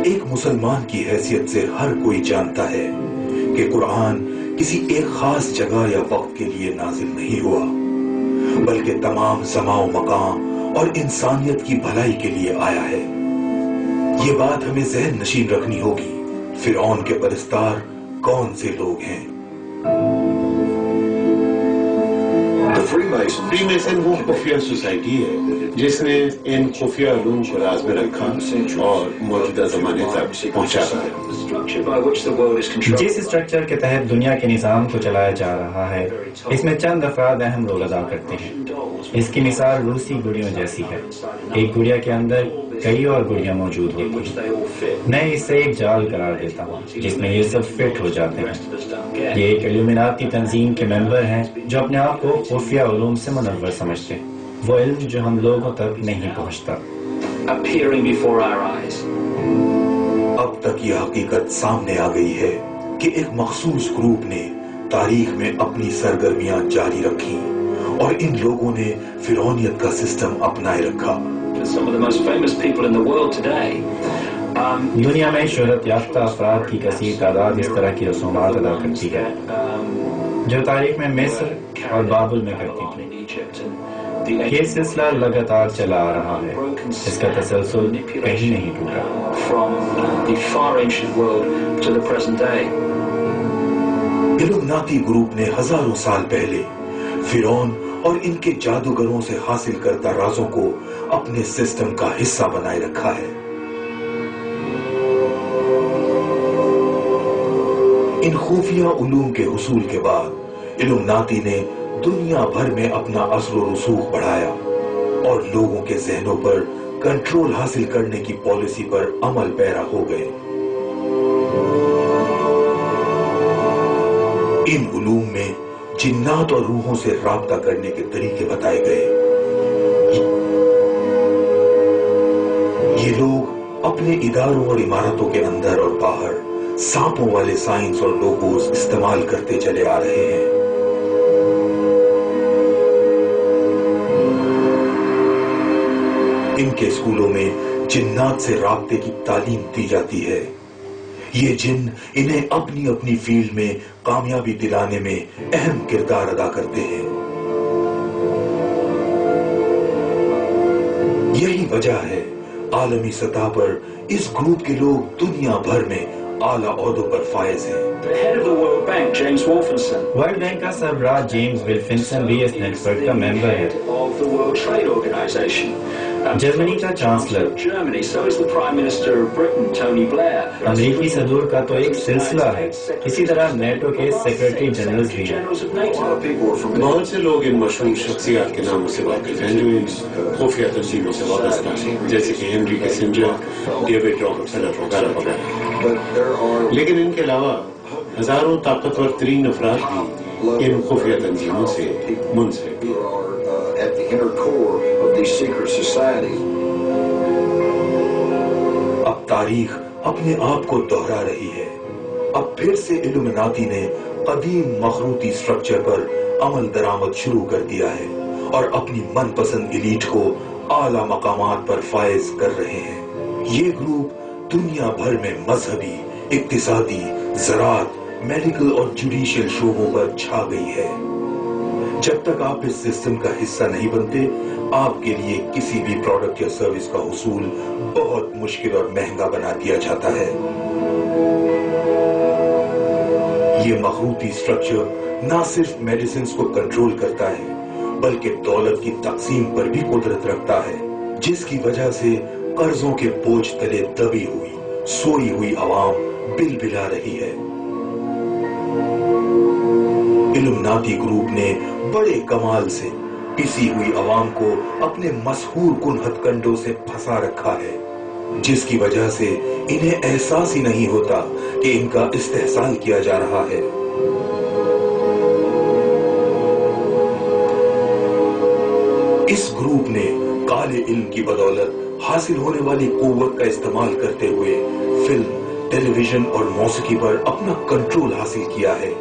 ایک مسلمان کی حیثیت سے ہر کوئی جانتا ہے کہ قرآن کسی ایک خاص جگہ یا وقت کے لیے نازل نہیں ہوا، بلکہ تمام زمان و مکان اور انسانیت کی بھلائی کے لیے آیا ہے۔ یہ بات ہمیں ذہن نشین رکھنی ہوگی۔ فرعون کے پرستار کون سے لوگ ہیں؟ فری میسن وہ خفیہ سوسائٹی ہے جس نے ان خفیہ علوم کو راز میں رکھا اور موجودہ زمانے تک پہنچا ہے۔ جس اسٹرکچر کے تحت دنیا کے نظام کو چلایا جا رہا ہے، اس میں چند افراد اہم رول ادا کرتے ہیں۔ اس کی مثال روسی گڑیوں جیسی ہے۔ ایک گڑیا کے اندر کئی اور گڑیاں موجود ہوتی ہیں۔ میں اسے ایک جال قرار دیتا ہوں جس میں یہ سب فٹ ہو جاتے ہیں۔ یہ ایک الومناتی تنظیم کے ممبر ہیں جو اپنے آپ کو خفیہ علوم سے منور سمجھتے ہیں، وہ علم جو ہم لوگوں تک نہیں پہنچتا۔ اب تک یہ حقیقت سامنے آ گئی ہے کہ ایک مخصوص گروپ نے تاریخ میں اپنی سرگرمیاں جاری رکھی اور ان لوگوں نے فرعونیت کا سسٹم اپنائے رکھا۔ دنیا میں شہرت یافتہ افراد کی کثیر تعداد اس طرح کی رسومات ادا کرتی ہے جو تاریخ میں مصر اور بابل میں کرتی تھی۔ یہ سلسلہ لگاتار چلا آ رہا ہے، اس کا تسلسل کہیں نہیں ٹوٹا۔ الومناتی گروپ نے ہزاروں سال پہلے فرعون اور ان کے جادوگروں سے حاصل کردہ رازوں کو اپنے سسٹم کا حصہ بنائے رکھا ہے۔ ان خفیہ علوم کے حصول کے بعد الومناتی نے دنیا بھر میں اپنا اثر و رسوخ بڑھایا اور لوگوں کے ذہنوں پر کنٹرول حاصل کرنے کی پالیسی پر عمل پیرا ہو گئے۔ ان علوم میں جنات اور روحوں سے رابطہ کرنے کے طریقے بتائے گئے۔ یہ لوگ اپنے اداروں اور عمارتوں کے اندر اور باہر سانپوں والے سائنس اور لوگوز استعمال کرتے چلے آ رہے ہیں۔ ان کے اسکولوں میں جنات سے رابطے کی تعلیم دی جاتی ہے۔ یہ جن انہیں اپنی اپنی فیلڈ میں کامیابی دلانے میں اہم کردار ادا کرتے ہیں۔ یہی وجہ ہے عالمی سطح پر اس گروپ کے لوگ دنیا بھر میں اعلیٰ عہدوں پر فائز ہیں۔ ورلڈ بینک کا سربراہ جیمز ولفنسن بھی اس نیٹ ورک کا ممبر ہے۔ جرمنی کا چانسلر، امریکی صدور کا تو ایک سلسلہ ہے، اسی طرح نیٹو کے سیکرٹری جنرل بھی ہیں۔ بہت سے لوگ ان مشہور شخصیات کے ناموں سے واقف ہیں جو ان خفیہ تنظیموں سے وابستہ ہیں، جیسے کہ ہنری کسنجر، ڈیوڈ راکفیلر وغیرہ وغیرہ۔ لیکن ان کے علاوہ ہزاروں طاقتور ترین افراد بھی ان خفیہ تنظیموں سے منسلک ہیں۔ اب تاریخ اپنے آپ کو دہرا رہی ہے۔ اب پھر سے الومناتی نے قدیم مخروطی سٹرکچر پر عمل درآمد شروع کر دیا ہے اور اپنی من پسند ایلیٹ کو اعلیٰ مقامات پر فائز کر رہے ہیں۔ یہ گروپ دنیا بھر میں مذہبی، اقتصادی، زراعت، میڈیکل اور جوڈیشل شعبوں پر چھا گئی ہے۔ جب تک آپ اس سسٹم کا حصہ نہیں بنتے، آپ کے لیے کسی بھی پروڈکٹ یا سروس کا حصول بہت مشکل اور مہنگا بنا دیا جاتا ہے۔ یہ مخروطی سٹرکچر نہ صرف میڈیسنز کو کنٹرول کرتا ہے بلکہ دولت کی تقسیم پر بھی قدرت رکھتا ہے، جس کی وجہ سے قرضوں کے بوجھ تلے دبی ہوئی، سوئی ہوئی عوام بل بلا رہی ہے۔ الومناتی گروپ نے بڑے کمال سے پسی ہوئی عوام کو اپنے مسحور کن ہتھ کنڈوں سے پھنسا رکھا ہے، جس کی وجہ سے انہیں احساس ہی نہیں ہوتا کہ ان کا استحصال کیا جا رہا ہے۔ اس گروپ نے کالے علم کی بدولت حاصل ہونے والی قوت کا استعمال کرتے ہوئے فلم، ٹیلی ویژن اور موسیقی پر اپنا کنٹرول حاصل کیا ہے۔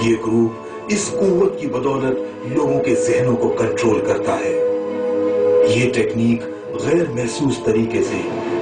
یہ گروپ اس قوت کی بدولت لوگوں کے ذہنوں کو کنٹرول کرتا ہے۔ یہ ٹیکنیک غیر محسوس طریقے سے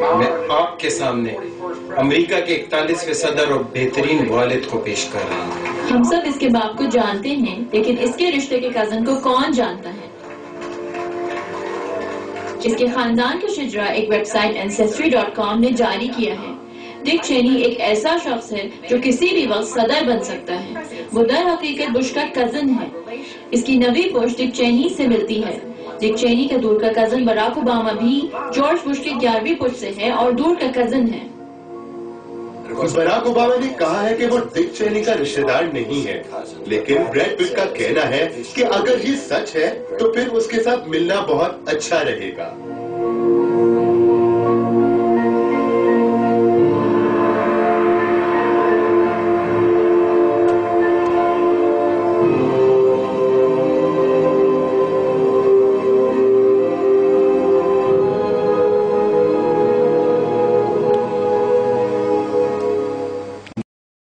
میں آپ کے سامنے امریکہ کے 41ویں صدر اور بہترین والد کو پیش کر رہا ہوں. ہم سب اس کے باپ کو جانتے ہیں، لیکن اس کے رشتے کے کزن کو کون جانتا ہے؟ اس کے خاندان کا شجرہ ایک ویب سائٹ ancestry.com نے جاری کیا ہے. ڈک چینی ایک ایسا شخص ہے جو کسی بھی وقت صدر بن سکتا ہے. وہ در حقیقت بش کا کزن ہے. اس کی نویں پوش ڈک چینی سے ملتی ہے. ڈک چینی کا دور کا کزن براک اوباما بھی جارج بش کے 11ویں پوش سے ہے اور دور کا کزن ہے. براک اوباما نے کہا ہے کہ وہ ڈک چینی کا رشتہ دار نہیں ہے، لیکن بریڈ پٹ کا کہنا ہے کہ اگر یہ سچ ہے تو پھر اس کے ساتھ ملنا بہت اچھا رہے گا.